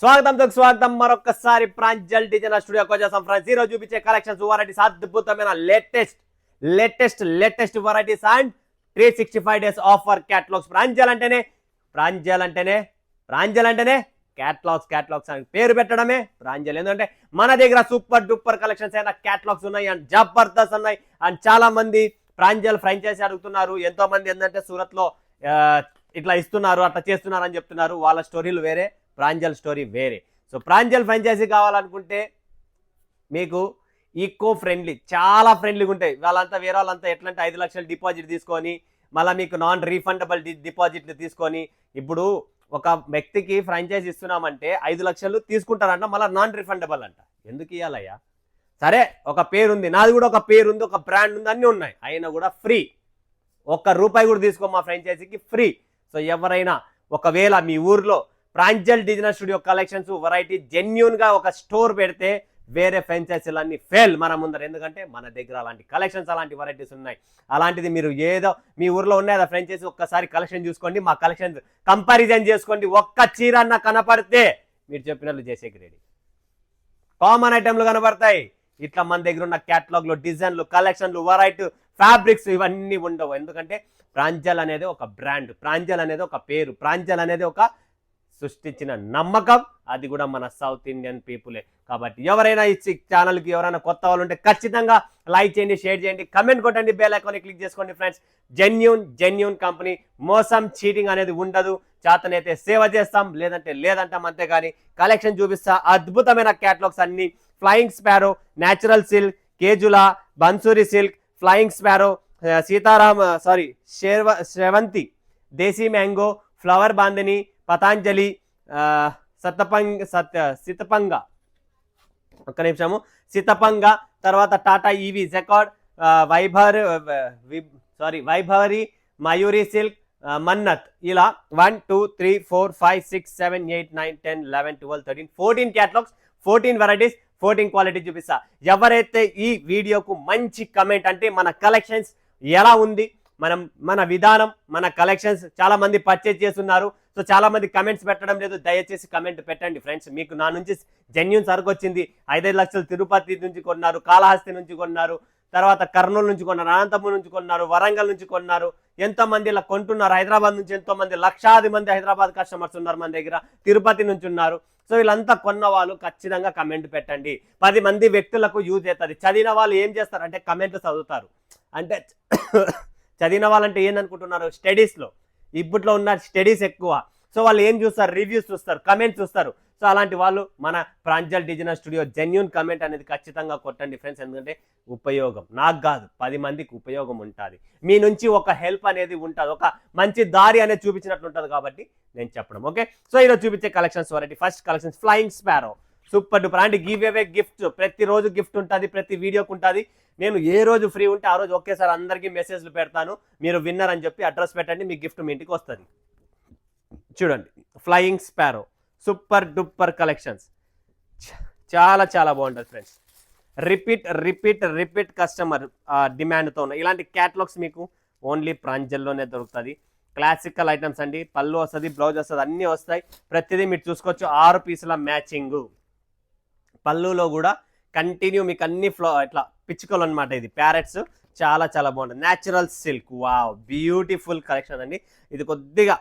స్వాగతం మరొకసారి ప్రాంజల్ డిజైనర్ స్టూడియోకి వచ్చేసాం ఫ్రెండ్స్. ఈ రోజు చూపించే కలెక్షన్స్ వెరైటీస్ అద్భుతమైన latest varieties and 365 days offer catalogues. Pranjal అంటేనే క్యాటలాగ్స్ అని పేరు పెట్టడమే ప్రాంజల్. ఎందుకంటే మన దగ్గర సూపర్ డూపర్ కలెక్షన్స్ అయినా క్యాటలాగ్స్ ఉన్నాయి అండ్ జబర్దస్త్ ఉన్నాయి. అండ్ చాలా మంది ప్రాంజల్ ఫ్రాంచైజీ అడుగుతున్నారు. ఎంతో మంది ఏంటంటే సూరత్ లో ఇట్లా ఇస్తున్నారు, అట్లా చేస్తున్నారు అని చెప్తున్నారు. వాళ్ళ స్టోరీలు వేరే, ప్రాంజల్ స్టోరీ వేరే. సో ప్రాంజల్ ఫ్రాంచైజీ కావాలనుకుంటే మీకు ఈకో ఫ్రెండ్లీ, చాలా ఫ్రెండ్లీగా ఉంటాయి. వేరే వాళ్ళంతా ఎట్లా అంటే 5 లక్షలు డిపాజిట్ తీసుకొని మళ్ళీ మీకు నాన్ రీఫండబుల్ డిపాజిట్లు తీసుకొని, ఇప్పుడు ఒక వ్యక్తికి ఫ్రాంచైజీ ఇస్తున్నామంటే 5 లక్షలు తీసుకుంటారంట, మళ్ళీ నాన్ రీఫండబుల్ అంట. ఎందుకు ఇవ్వాలయ్యా? సరే, ఒక పేరు ఉంది, నాది కూడా ఒక పేరు ఉంది, ఒక బ్రాండ్ ఉంది, అన్నీ ఉన్నాయి, అయినా కూడా ఫ్రీ. ₹1 కూడా తీసుకో మా ఫ్రాంచైజీకి ఫ్రీ. సో ఎవరైనా ఒకవేళ మీ ఊర్లో Pranjal designer studio collections variety genuine గా ఒక స్టోర్ పెడితే వేరే ఫ్రాంచైజీలన్నీ ఫెయిల్ మన ముందర. ఎందుకంటే మన దగ్గర అలాంటి కలెక్షన్స్, అలాంటి వెరైటీస్ ఉన్నాయి. అలాంటిది మీరు ఏదో మీ ఊర్లో ఉన్నాయా ఫ్రాంచైజీ, ఒక్కసారి కలెక్షన్ చూసుకోండి, మా కలెక్షన్స్ కంపారిజన్ చేసుకోండి. ఒక్క చీర అన్న కనపడితే మీరు చెప్పినట్లు చేసేకి రెడీ. కామన్ ఐటెంలు కనబడతాయి. ఇట్లా మన దగ్గర ఉన్న క్యాటలాగ్ లో డిజైన్లు, కలెక్షన్లు, వెరైటీ, ఫ్యాబ్రిక్స్ ఇవన్నీ ఉండవు. ఎందుకంటే ప్రాంజల్ అనేది ఒక బ్రాండ్, ప్రాంజల్ అనేది ఒక పేరు, ప్రాంజల్ అనేది ఒక సృష్టించిన నమ్మకం. అది కూడా మన సౌత్ ఇండియన్ పీపులే. కాబట్టి ఎవరైనా ఈ ఛానల్కి ఎవరైనా కొత్త వాళ్ళు ఉంటే ఖచ్చితంగా లైక్ చేయండి, షేర్ చేయండి, కమెంట్ కొట్టండి, బెల్ ఐకాన్ క్లిక్ చేసుకోండి ఫ్రెండ్స్. జెన్యూన్ కంపెనీ, మోసం చీటింగ్ అనేది ఉండదు. చేతనైతే సేవ చేస్తాం, లేదంటాం, అంతేగాని కలెక్షన్ చూపిస్తా. అద్భుతమైన క్యాటలాగ్స్ అన్ని ఫ్లయింగ్ స్పారో, న్యాచురల్ సిల్క్, కేజులా, Bansuri silk, flying sparrow, Sravanthi, Desi mango, flower Bandhini, Patanjali, సితపంగ, తర్వాత Tata EV, jacquard, Vaibhavari, Mayuri silk, Mannat. ఇలా 1 2 3 4 5 6 7 8 9 10 11 12 13 14 క్యాటలాగ్స్, 14 వెరైటీస్, 14 క్వాలిటీ చూపిస్తా. ఎవరైతే ఈ వీడియోకు మంచి కమెంట్, అంటే మన కలెక్షన్స్ ఎలా ఉంది, మన విధానం, మన కలెక్షన్స్ చాలా మంది పర్చేజ్ చేస్తున్నారు. సో చాలా మంది కమెంట్స్ పెట్టడం లేదు. దయచేసి కమెంట్ పెట్టండి ఫ్రెండ్స్. మీకు నా నుంచి జెన్యూన్ సరుకు వచ్చింది. 5 లక్షలు తిరుపతి నుంచి కొన్నారు, కాళహస్తి నుంచి కొన్నారు, తర్వాత కర్నూలు నుంచి కొన్నారు, అనంతపురం నుంచి కొన్నారు, వరంగల్ నుంచి కొన్నారు. ఎంతో మంది ఇలా కొంటున్నారు. హైదరాబాద్ నుంచి ఎంతో మంది, లక్షాది మంది హైదరాబాద్ కస్టమర్స్ ఉన్నారు మన దగ్గర, తిరుపతి నుంచి ఉన్నారు. సో వీళ్ళంతా కొన్న వాళ్ళు ఖచ్చితంగా కమెంట్ పెట్టండి. 10 మంది వ్యక్తులకు యూజ్ అవుతుంది. చదివిన వాళ్ళు ఏం చేస్తారు అంటే కమెంట్లు చదువుతారు. అంటే చదివిన వాళ్ళంటే ఏందనుకుంటున్నారు? స్టడీస్లో ఇప్పట్లో ఉన్న స్టడీస్ ఎక్కువ. సో వాళ్ళు ఏం చూస్తారు? రివ్యూస్ చూస్తారు, కమెంట్స్ చూస్తారు. సో అలాంటి వాళ్ళు మన Pranjal designer studio genuine comment అనేది ఖచ్చితంగా కొట్టండి ఫ్రెండ్స్. ఎందుకంటే ఉపయోగం నాకు కాదు, 10 మందికి ఉపయోగం ఉంటుంది. మీ నుంచి ఒక హెల్ప్ అనేది ఉంటుంది, ఒక మంచి దారి అనేది చూపించినట్లు ఉంటుంది. కాబట్టి నేను చెప్పడం ఓకే. సో ఈరోజు చూపించే collections variety, first collections flying sparrow, super duper. అంటే గివ్ అవే గిఫ్ట్, ప్రతిరోజు గిఫ్ట్ ఉంటుంది, ప్రతి వీడియోకి ఉంటుంది. నేను ఏ రోజు ఫ్రీ ఉంటే ఆ రోజు ఒకేసారి అందరికీ మెసేజ్లు పెడతాను. మీరు విన్నర్ అని చెప్పి అడ్రస్ పెట్టండి, మీ గిఫ్ట్ మీ ఇంటికి వస్తుంది. చూడండి, flying sparrow super duper collections, చాలా బాగుంటుంది ఫ్రెండ్స్. రిపీట్ కస్టమర్ డిమాండ్తో ఉన్న ఇలాంటి క్యాటలాగ్స్ మీకు ఓన్లీ ప్రాంజల్లోనే దొరుకుతుంది. క్లాసికల్ ఐటమ్స్ అండి. పళ్ళు వస్తుంది, బ్లౌజ్ వస్తుంది, అన్నీ వస్తాయి. ప్రతిదీ మీరు చూసుకోవచ్చు. 6 పీసుల మ్యాచింగ్. పళ్ళులో కూడా కంటిన్యూ మీకు అన్ని ఇట్లా పిచ్చుకలు అనమాట. ఇది ప్యారెట్స్, చాలా బాగుంటుంది. Natural silk, wow, beautiful collection అండి. ఇది కొద్దిగా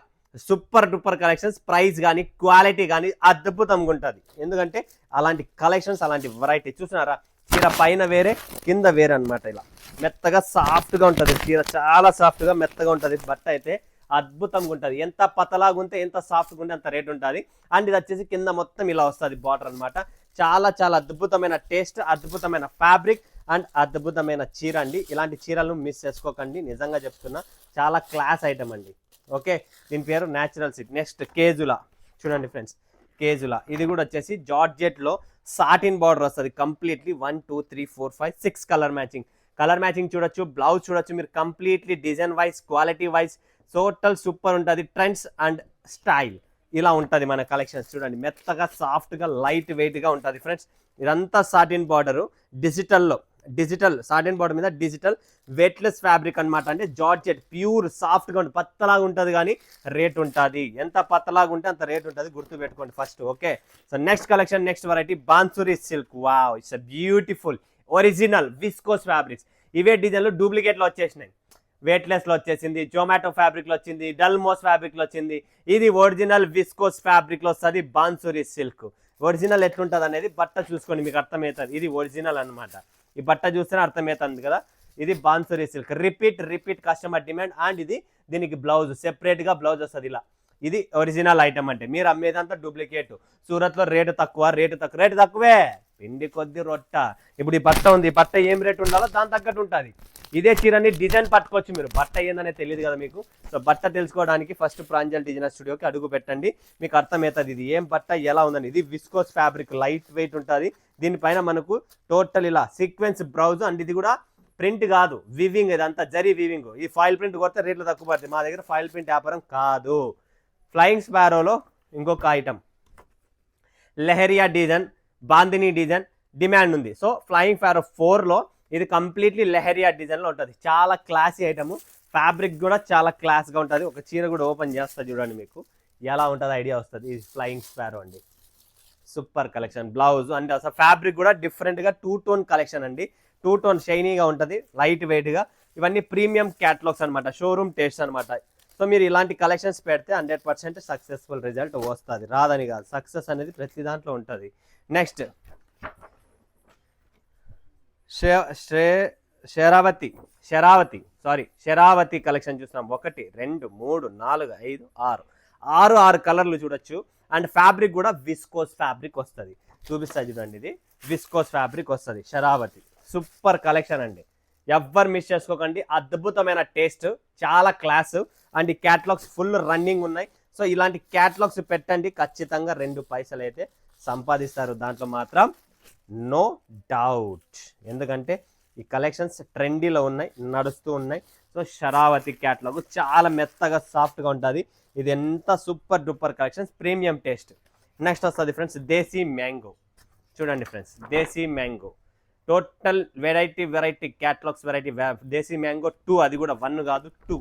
సూపర్ డూపర్ కలెక్షన్స్. ప్రైస్ కానీ క్వాలిటీ కానీ అద్భుతంగా ఉంటుంది. ఎందుకంటే అలాంటి కలెక్షన్స్, అలాంటి వెరైటీ చూస్తున్నారా? చీర పైన వేరే, కింద వేరే అనమాట. ఇలా మెత్తగా సాఫ్ట్గా ఉంటుంది చీర, చాలా సాఫ్ట్గా మెత్తగా ఉంటుంది. బట్ట అయితే అద్భుతంగా ఉంటుంది. ఎంత పతలాగా ఉంటే, ఎంత సాఫ్ట్గా ఉంటే అంత రేట్ ఉంటుంది. అండ్ ఇది వచ్చేసి కింద మొత్తం ఇలా వస్తుంది బార్డర్ అనమాట. చాలా అద్భుతమైన టేస్ట్, అద్భుతమైన ఫ్యాబ్రిక్ అండ్ అద్భుతమైన చీర అండి. ఇలాంటి చీరలను మిస్ చేసుకోకండి, నిజంగా చెప్తున్నా. చాలా క్లాస్ ఐటమ్ అండి. ఓకే, దీని పేరు న్యాచురల్ సిల్క్. నెక్స్ట్ కేజులా, చూడండి ఫ్రెండ్స్, కేజులా. ఇది కూడా వచ్చేసి జార్జెట్లో సాటిన్ బార్డర్ వస్తుంది కంప్లీట్లీ. 1 2 3 4 5 6 కలర్ మ్యాచింగ్ చూడొచ్చు. బ్లౌజ్ చూడొచ్చు మీరు. Completely design wise, quality wise total super ఉంటుంది. ట్రెండ్స్ అండ్ స్టైల్ ఇలా ఉంటుంది మన కలెక్షన్స్. చూడండి, మెత్తగా సాఫ్ట్గా లైట్ వెయిట్గా ఉంటుంది ఫ్రెండ్స్. ఇదంతా సాటిన్ బార్డరు, డిజిటల్లో డిజిటల్ సాటిన్ బార్డర్ మీద డిజిటల్ వెయిట్లెస్ ఫ్యాబ్రిక్ అనమాట. అంటే జార్జెట్ ప్యూర్ సాఫ్ట్గా ఉంటుంది, పత్తలాగా ఉంటుంది కానీ రేట్ ఉంటుంది. ఎంత పత్తలాగా ఉంటే అంత రేట్ ఉంటుంది, గుర్తు పెట్టుకోండి first. Okay, so next collection, next variety Bansuri silk. Wow, it's beautiful original viscose fabrics. ఇవే డిజైన్లు డూప్లికేట్లో వచ్చేసినాయి. వెయిట్లెస్లో వచ్చేసింది, జొమాటో ఫ్యాబ్రిక్లో వచ్చింది, డల్మోస్ ఫ్యాబ్రిక్లో వచ్చింది. ఇది ఒరిజినల్ విస్కోస్ ఫ్యాబ్రిక్లో వస్తుంది బాన్సురీ సిల్క్. ఒరిజినల్ ఎట్లుంటుంది అనేది బట్ట చూసుకోండి, మీకు అర్థమవుతుంది. ఇది ఒరిజినల్ అనమాట. ఈ బట్ట చూస్తేనే అర్థమవుతుంది కదా. ఇది Bansuri silk. Repeat customer demand. And ఇది దీనికి బ్లౌజ్ సెపరేట్గా బ్లౌజ్ వస్తుంది ఇలా. ఇది ఒరిజినల్ ఐటమ్. అంటే మీరు అమ్మేదంతా డూప్లికేట్. సూరత్లో రేటు తక్కువే, పిండి కొద్ది రొట్ట. ఇప్పుడు ఈ బట్ట ఉంది, ఈ బట్ట ఏం రేటు ఉండాలో దాని తగ్గట్టు ఉంటుంది. ఇదే చీరని డిజైన్ పట్టుకోవచ్చు మీరు, బట్ట ఏందనే తెలియదు కదా మీకు. సో బట్ట తెలుసుకోవడానికి ఫస్ట్ ప్రాంజల్ డిజైనర్ స్టూడియోకి అడుగు పెట్టండి, మీకు అర్థమవుతుంది ఇది ఏం బట్ట ఎలా ఉందని. ఇది విస్కోస్ ఫ్యాబ్రిక్, లైట్ వెయిట్ ఉంటుంది. దీనిపైన మనకు టోటల్ ఇలా సీక్వెన్స్ బ్లౌజ్. అండ్ ఇది కూడా ప్రింట్ కాదు, వివింగ్. ఇదంతా జరీ వివింగ్. ఈ ఫాయిల్ ప్రింట్ కొడితే రేట్లు తక్కువ పడుతుంది. మా దగ్గర ఫాయిల్ ప్రింట్ వ్యాపారం కాదు. ఫ్లయింగ్ స్పారోలో ఇంకొక item lehariya design, bandhani design demand ఉంది. సో ఫ్లయింగ్ స్పారో 4లో ఇది కంప్లీట్లీ లెహరియా డిజైన్లో ఉంటుంది. చాలా క్లాసీ ఐటమ్, ఫ్యాబ్రిక్ కూడా చాలా క్లాస్గా ఉంటుంది. ఒక చీర కూడా ఓపెన్ చేస్తా చూడండి, మీకు ఎలా ఉంటుంది ఐడియా వస్తుంది. ఇది ఫ్లయింగ్ స్పారో అండి, సూపర్ కలెక్షన్. బ్లౌజ్ అండ్ అసలు ఫ్యాబ్రిక్ కూడా డిఫరెంట్గా 2 టోన్ కలెక్షన్ అండి. 2 టోన్ షైనీగా ఉంటుంది, లైట్ వెయిట్గా. ఇవన్నీ ప్రీమియం క్యాటలాగ్స్ అనమాట, షోరూమ్ టేస్ట్ అనమాట. సో మీరు ఇలాంటి కలెక్షన్స్ పెడితే 100% సక్సెస్ఫుల్ రిజల్ట్ వస్తుంది, రాదని కాదు. సక్సెస్ అనేది ప్రతి దాంట్లో ఉంటుంది. నెక్స్ట్ శరావతి కలెక్షన్ చూస్తున్నాం. 1 2 3 4 5 6 కలర్లు చూడొచ్చు. అండ్ ఫ్యాబ్రిక్ కూడా విస్కోస్ ఫ్యాబ్రిక్ వస్తుంది. చూపిస్తా చూడండి, ఇది విస్కోస్ ఫ్యాబ్రిక్ వస్తుంది. శరావతి సూపర్ కలెక్షన్ అండి, ఎవ్వరు మిస్ చేసుకోకండి. అద్భుతమైన టేస్ట్, చాలా క్లాస్. అండ్ ఈ క్యాటలాగ్స్ ఫుల్ రన్నింగ్ ఉన్నాయి. సో ఇలాంటి క్యాటలాగ్స్ పెట్టండి, ఖచ్చితంగా 2 పైసలు అయితే సంపాదిస్తారు దాంట్లో మాత్రం, నో డౌట్. ఎందుకంటే ఈ కలెక్షన్స్ ట్రెండీలో ఉన్నాయి, నడుస్తూ ఉన్నాయి. సో శరావతి క్యాటలాగ్ చాలా మెత్తగా సాఫ్ట్గా ఉంటుంది. ఇది ఎంత super duper collections, premium taste. Next వస్తుంది ఫ్రెండ్స్ దేశీ మ్యాంగో. చూడండి friends, Desi mango total variety catalogues variety. Desi mango 2, అది కూడా 1 కాదు 2.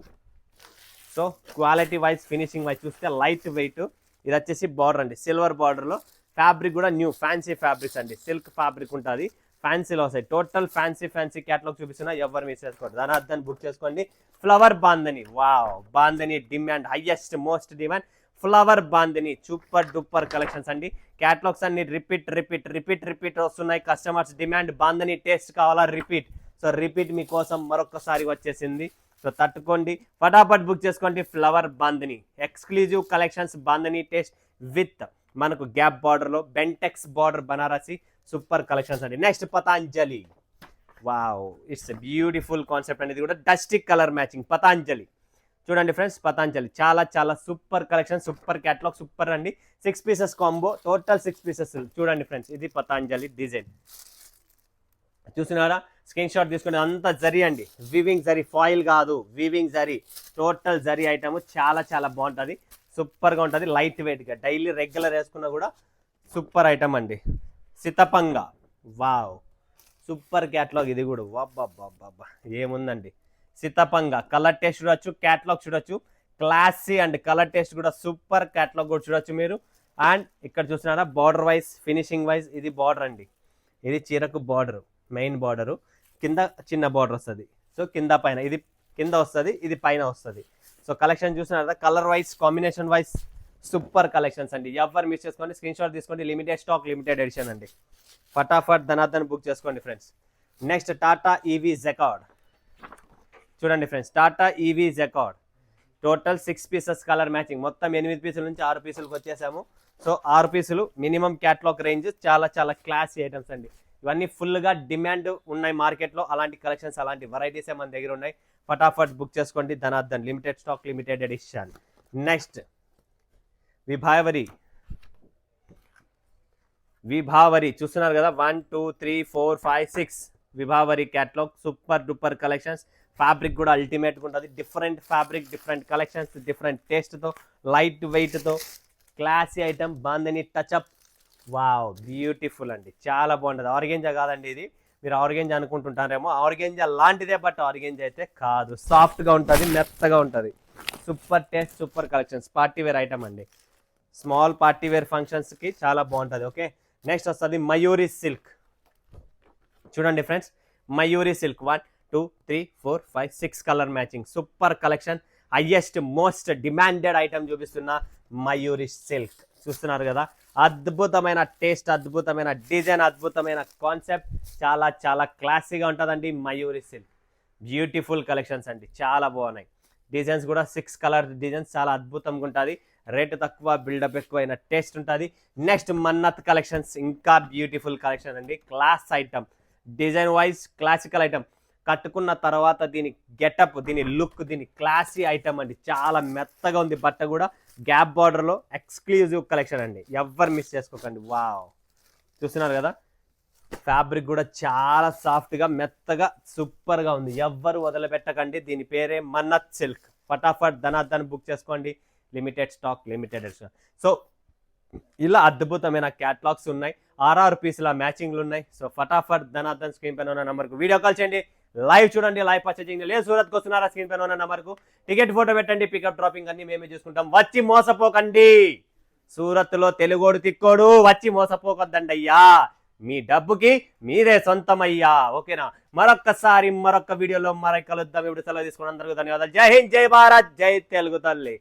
So quality wise, finishing wise చూస్తే లైట్ వెయిట్. ఇది వచ్చేసి బార్డర్ అండి, సిల్వర్ బార్డర్లో. ఫ్యాబ్రిక్ కూడా న్యూ ఫ్యాన్సీ ఫ్యాబ్రిక్స్ అండి, సిల్క్ ఫ్యాబ్రిక్ ఉంటుంది. ఫ్యాన్సీలో వస్తాయి. టోటల్ ఫ్యాన్సీ క్యాటలాగ్ చూపిస్తున్నా, ఎవరు మిస్ చేసుకోండి. దాని అర్థాన్ని బుక్ చేసుకోండి. Flower bandhani, wow, bandhani demand, highest most demand flower bandhani. Super duper collections అండి. క్యాటలాగ్స్ అన్ని రిపీట్ వస్తున్నాయి. కస్టమర్స్ డిమాండ్ బాందని టేస్ట్ కావాలా, రిపీట్. సో రిపీట్ మీకోసం మరొకసారి వచ్చేసింది. సో తట్టుకోండి, ఫటాఫట్ బుక్ చేసుకోండి. Flower bandhani exclusive collections, bandhani taste with మనకు గ్యాప్ బార్డర్లో Bentex border Banarasi, super collections అండి. Next Patanjali. Wow, it's beautiful concept అనేది కూడా డస్టీ కలర్ మ్యాచింగ్. పతాంజలి చూడండి ఫ్రెండ్స్, పతాంజలి చాలా super collection, super catalogue, super అండి. 6 పీసెస్ కాంబో, టోటల్ 6 పీసెస్. చూడండి ఫ్రెండ్స్, ఇది పతాంజలి డిజైన్ చూసినారా, స్క్రీన్ షాట్ తీసుకుని. అంతా జరీ అండి, వీవింగ్ జరీ, ఫాయిల్ కాదు, weaving zari, total zari item. చాలా బాగుంటుంది, సూపర్గా ఉంటుంది, లైట్ వెయిట్గా. డైలీ రెగ్యులర్ వేసుకున్నా కూడా సూపర్ ఐటమ్ అండి. సితపంగ, వావ్, సూపర్ క్యాటలాగ్ ఇది కూడా. వాబ్బా ఏముందండి. సితపంగ కలర్ టేస్ట్ చూడొచ్చు, క్యాటలాగ్ చూడొచ్చు, క్లాసీ అండ్ కలర్ టేస్ట్ కూడా సూపర్. క్యాటలాగ్ కూడా చూడొచ్చు మీరు. అండ్ ఇక్కడ చూసినారా, బార్డర్ వైజ్, ఫినిషింగ్ వైజ్, ఇది బార్డర్ అండి. ఇది చీరకు బార్డర్, మెయిన్ బార్డరు. కింద చిన్న బార్డర్ వస్తుంది. సో కింద పైన, ఇది కింద వస్తుంది, ఇది పైన వస్తుంది. సో కలెక్షన్ చూసినారా, colour wise, combination wise super collections అండి. ఎవరు మిస్ చేసుకోండి, స్క్రీన్ షాట్ తీసుకోండి. లిమిటెడ్ స్టాక్, లిమిటెడ్ ఎడిషన్ అండి. ఫటాఫట్ ధనాధన్ బుక్ చేసుకోండి friends. Next Tata EV jacquard. చూడండి friends, Tata EV jacquard total 6 pieces colour matching. మొత్తం 8 పీసుల నుంచి 6 పీసులకు వచ్చేసాము. సో 6 పీసులు మినిమం క్యాటలాగ్ రేంజ్. చాలా క్లాసీ ఐటమ్స్ అండి. ఇవన్నీ ఫుల్గా డిమాండ్ ఉన్నాయి మార్కెట్లో. అలాంటి కలెక్షన్స్, అలాంటి వెరైటీసే మన దగ్గర ఉన్నాయి. ఫటాఫట్ బుక్ చేసుకోండి. ధనాధన్ limited stock, limited edition. Next Vibhavari చూస్తున్నారు కదా, 1 2 3 4 5 6 Vibhavari catalogue, super duper collections. Fabric కూడా అల్టిమేట్గా ఉంటుంది. Different fabric, different collections, different టేస్ట్తో, లైట్ వెయిట్తో, classy item. Bandhani touch up, wow, beautiful అండి, చాలా బాగుంటుంది. ఆర్గెంజా కాదండి ఇది, మీరు ఆర్గెంజా అనుకుంటుంటారేమో, ఆర్గెంజా లాంటిదే, బట్ ఆర్గెంజా అయితే కాదు. సాఫ్ట్గా ఉంటుంది, మెత్తగా ఉంటుంది. Super taste, super collections. Party wear item అండి, స్మాల్ పార్టీ వేర్ ఫంక్షన్స్కి చాలా బాగుంటుంది. ఓకే, నెక్స్ట్ వస్తుంది మయూరి సిల్క్. చూడండి friends, Mayuri silk 1 2 3 4 5 6 colour matching, super collection. Highest most demanded item చూపిస్తున్న మయూరి సిల్క్. చూస్తున్నారు కదా, అద్భుతమైన టేస్ట్, అద్భుతమైన డిజైన్, అద్భుతమైన కాన్సెప్ట్, చాలా చాలా క్లాసీగా ఉంటుందండి మయూరి సిల్క్. బ్యూటిఫుల్ కలెక్షన్స్ అండి, చాలా బాగున్నాయి. డిజైన్స్ కూడా 6 కలర్ డిజైన్స్, చాలా అద్భుతంగా ఉంటుంది. రేటు తక్కువ, బిల్డప్ ఎక్కువైన టేస్ట్ ఉంటుంది. నెక్స్ట్ మన్నత్ కలెక్షన్స్, ఇంకా బ్యూటిఫుల్ కలెక్షన్ అండి. Class item, design wise classical item. కట్టుకున్న తర్వాత దీని గెటప్, దీని లుక్, దీని క్లాసీ ఐటమ్ అండి. చాలా మెత్తగా ఉంది బట్ట కూడా. గ్యాప్ బార్డర్లో ఎక్స్క్లూజివ్ కలెక్షన్ అండి, ఎవ్వరు మిస్ చేసుకోకండి. వావ్, చూస్తున్నారు కదా, ఫ్యాబ్రిక్ కూడా చాలా సాఫ్ట్గా మెత్తగా సూపర్గా ఉంది. ఎవ్వరు వదిలిపెట్టకండి. దీని పేరే మన్నత్ సిల్క్. ఫటాఫట్ ధనాధన్ బుక్ చేసుకోండి. Limited stock, limited edition. So ఇలా అద్భుతమైన క్యాటలాగ్స్ ఉన్నాయి. 6 పీసుల మ్యాచింగ్లు ఉన్నాయి. సో ఫటాఫట్ ధనాధన్ స్క్రీన్ పైన ఉన్న నెంబర్కు వీడియో కాల్ చేయండి, లైవ్ చూడండి. లైవ్ పర్చేజింగ్ లేదు, సూరత్కి వస్తున్నారా, స్క్రీన్ పైన ఉన్న నెంబర్కు టికెట్ ఫోటో పెట్టండి. పికప్ డ్రాపింగ్ అన్ని మేమే చూసుకుంటాం. వచ్చి మోసపోకండి. సూరత్లో తెలుగోడు తిక్కోడు, వచ్చి మోసపోకొద్దండి అయ్యా. మీ డబ్బుకి మీరే సొంతమయ్యా. ఓకేనా, మరొక్కసారి మరొక వీడియోలో మరొక కలుద్దాం. ఇప్పుడు సెలవు తీసుకుని అందరికీ ధన్యవాదాలు. జై హింద్, జై భారత్, జై తెలుగు తల్లి.